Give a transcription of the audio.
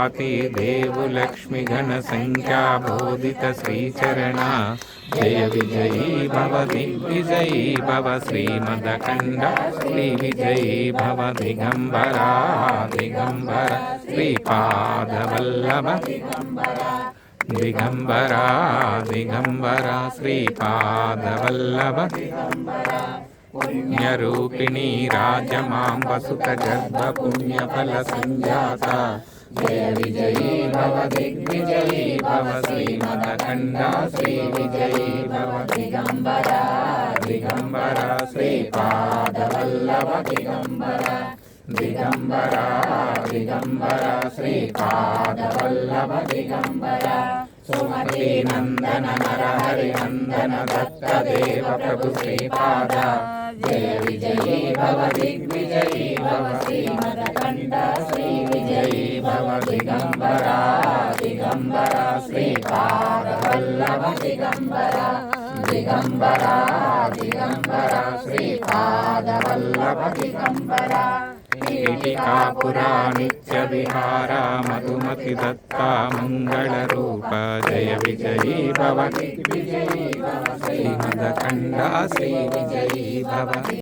देव लक्ष्मी गण संख्या बोधित श्रीचरण जय विजयी भव दिग्विजयी भव श्रीमदखंड श्री विजयी भव दिगंबरा दिगंबर श्रीपादवल्लभ दिगंबरा दिगंबरा श्रीपादवल्लभ पुण्यरूपिणी राजमां वसुत गर्भ पुण्यफल संजाता जय विजयी भव दिग्विजयी भव श्रीमदखंडा श्री विजयी भव दिगंबरा दिगंबरा श्रीपादवल्लभ दिगंबरा दिगंबरा दिगंबरा श्रीपादवल्लभ दिगंबरा सुमति नंदन नरहरि नंदन दत्त देव प्रभु श्रीपाद जय विजयी भव दिग्विजयी भव श्रीमदखंड श्री विजयी भव दिगंबरा दिगंबरा श्रीपादवल्लभ दिगंबरा दिगंबरा दिगंबरा श्रीपादवल्लभ दिगंबरा पीठिकापुरा नित्य विहारा मधुमति दत्ता मंगल रूप जय विजयी भव दिग्विजयी भव श्रीमदखंडा श्री विजयी भव।